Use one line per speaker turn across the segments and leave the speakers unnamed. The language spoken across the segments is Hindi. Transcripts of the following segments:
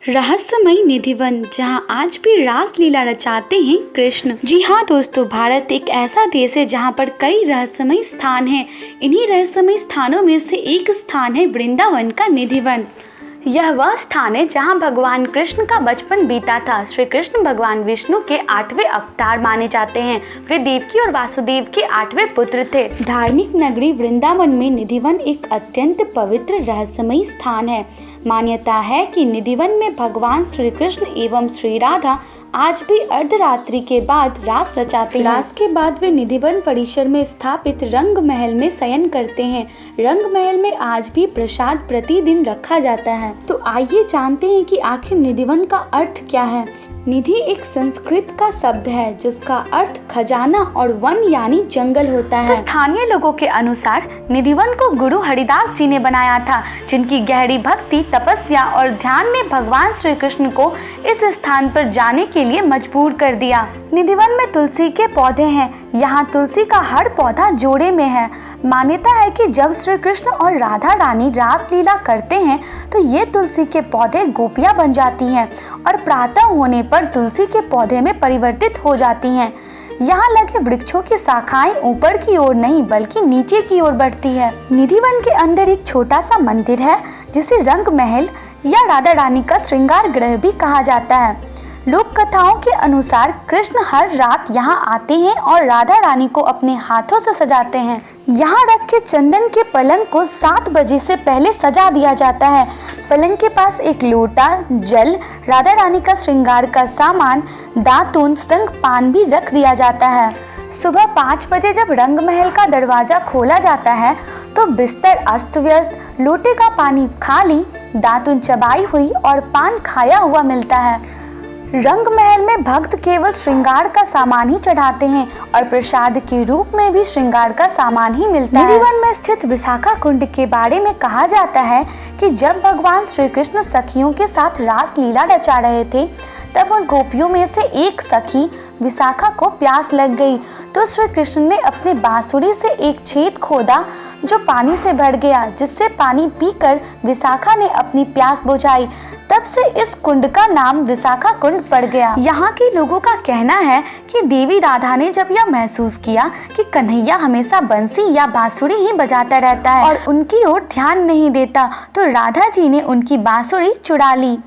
रहस्यमयी निधिवन, जहां आज भी रासलीला रचाते हैं कृष्ण। जी हाँ दोस्तों, भारत एक ऐसा देश है जहां पर कई रहस्यमयी स्थान हैं। इन्हीं रहस्यमयी स्थानों में से एक स्थान है वृंदावन का निधिवन। यह वह स्थान है जहां भगवान कृष्ण का बचपन बीता था। श्री कृष्ण भगवान विष्णु के 8वें अवतार माने जाते हैं। वे देवकी और वासुदेव के 8वें पुत्र थे। धार्मिक नगरी वृंदावन में निधिवन एक अत्यंत पवित्र रहस्यमयी स्थान है। मान्यता है कि निधिवन में भगवान श्री कृष्ण एवं श्री राधा आज भी अर्धरात्रि के बाद रास रचाते हैं। रास के बाद वे निधिवन परिसर में स्थापित रंग महल में शयन करते हैं। रंग महल में आज भी प्रसाद प्रतिदिन रखा जाता है। तो आइए जानते हैं कि आखिर निधिवन का अर्थ क्या है। निधि एक संस्कृत का शब्द है जिसका अर्थ खजाना और वन यानी जंगल होता है। तो स्थानीय लोगों के अनुसार निधिवन को गुरु हरिदास जी ने बनाया था, जिनकी गहरी भक्ति, तपस्या और ध्यान ने भगवान श्री कृष्ण को इस स्थान पर जाने के लिए मजबूर कर दिया। निधिवन में तुलसी के पौधे हैं। यहाँ तुलसी का हर पौधा जोड़े में है। मान्यता है कि जब श्री कृष्ण और राधा रानी रासलीला करते हैं तो ये तुलसी के पौधे गोपियां बन जाती हैं और प्रातः होने पर तुलसी के पौधे में परिवर्तित हो जाती हैं। यहाँ लगे वृक्षों की शाखाएं ऊपर की ओर नहीं बल्कि नीचे की ओर बढ़ती है। निधिवन के अंदर एक छोटा सा मंदिर है जिसे रंग महल या राधा रानी का श्रृंगार गृह भी कहा जाता है। लोक कथाओं के अनुसार कृष्ण हर रात यहाँ आते हैं और राधा रानी को अपने हाथों से सजाते हैं। यहाँ रखे चंदन के पलंग को 7 बजे से पहले सजा दिया जाता है। पलंग के पास एक लोटा, जल, राधा रानी का श्रृंगार का सामान, दातून, संग पान भी रख दिया जाता है। सुबह 5 बजे जब रंग महल का दरवाजा खोला जाता है तो बिस्तर अस्त व्यस्त, लोटे का पानी खाली, दातून चबाई हुई और पान खाया हुआ मिलता है। रंग महल में भक्त केवल श्रृंगार का सामान ही चढ़ाते हैं और प्रसाद के रूप में भी श्रृंगार का सामान ही मिलता है। निधिवन में स्थित विशाखा कुंड के बारे में कहा जाता है कि जब भगवान श्री कृष्ण सखियों के साथ रासलीला रचा रहे थे तब उन गोपियों में से एक सखी विशाखा को प्यास लग गई तो श्री कृष्ण ने अपने बांसुरी से एक छेद खोदा जो पानी से भर गया, जिससे पानी पीकर विशाखा ने अपनी प्यास बुझाई। तब से इस कुंड का नाम विशाखा कुंड पड़ गया। यहाँ के लोगों का कहना है कि देवी राधा ने जब यह महसूस किया कि कन्हैया हमेशा बंसी या बांसुरी ही बजाता रहता है और उनकी ओर ध्यान नहीं देता, तो राधा जी ने उनकी बांसुरी चुरा ली।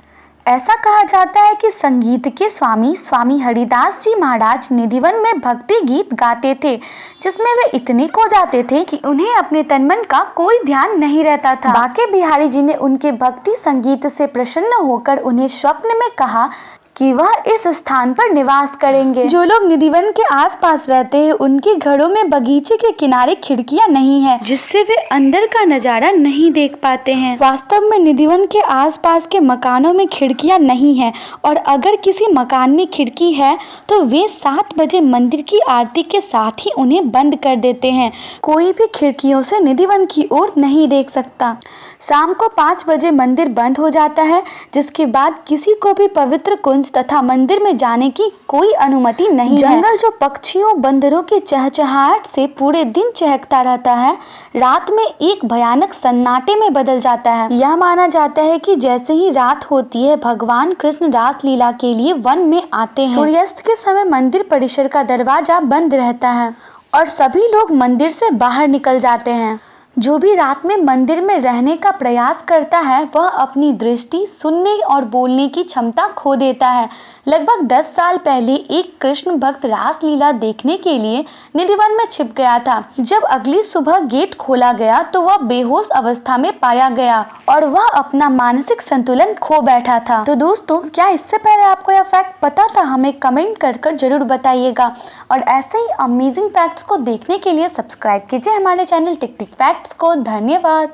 ऐसा कहा जाता है कि संगीत के स्वामी हरिदास जी महाराज निधिवन में भक्ति गीत गाते थे, जिसमें वे इतने खो जाते थे कि उन्हें अपने तन मन का कोई ध्यान नहीं रहता था। बाके बिहारी जी ने उनके भक्ति संगीत से प्रसन्न होकर उन्हें स्वप्न में कहा कि वह इस स्थान पर निवास करेंगे। जो लोग निधिवन के आसपास रहते हैं उनके घरों में बगीचे के किनारे खिड़कियां नहीं है, जिससे वे अंदर का नजारा नहीं देख पाते हैं। वास्तव में निधिवन के आसपास के मकानों में खिड़कियां नहीं है और अगर किसी मकान में खिड़की है तो वे 7 बजे मंदिर की आरती के साथ ही उन्हें बंद कर देते हैं। कोई भी खिड़कियों से निधिवन की ओर नहीं देख सकता। शाम को 5 बजे मंदिर बंद हो जाता है, जिसके बाद किसी को भी पवित्र कुंज तथा मंदिर में जाने की कोई अनुमति नहीं है। जंगल जो पक्षियों, बंदरों की चहचहाहट से पूरे दिन चहकता रहता है, रात में एक भयानक सन्नाटे में बदल जाता है। यह माना जाता है कि जैसे ही रात होती है भगवान कृष्ण रासलीला के लिए वन में आते हैं। सूर्यास्त के समय मंदिर परिसर का दरवाजा बंद रहता है और सभी लोग मंदिर से बाहर निकल जाते हैं। जो भी रात में मंदिर में रहने का प्रयास करता है वह अपनी दृष्टि, सुनने और बोलने की क्षमता खो देता है। लगभग 10 साल पहले एक कृष्ण भक्त रासलीला देखने के लिए निधिवन में छिप गया था। जब अगली सुबह गेट खोला गया तो वह बेहोश अवस्था में पाया गया और वह अपना मानसिक संतुलन खो बैठा था। तो दोस्तों, क्या इससे पहले आपको यह फैक्ट पता था? हमें कमेंट कर जरूर बताइएगा और ऐसे ही अमेजिंग फैक्ट्स को देखने के लिए सब्सक्राइब कीजिए हमारे चैनल टिक टिक फैक्ट्स को। धन्यवाद।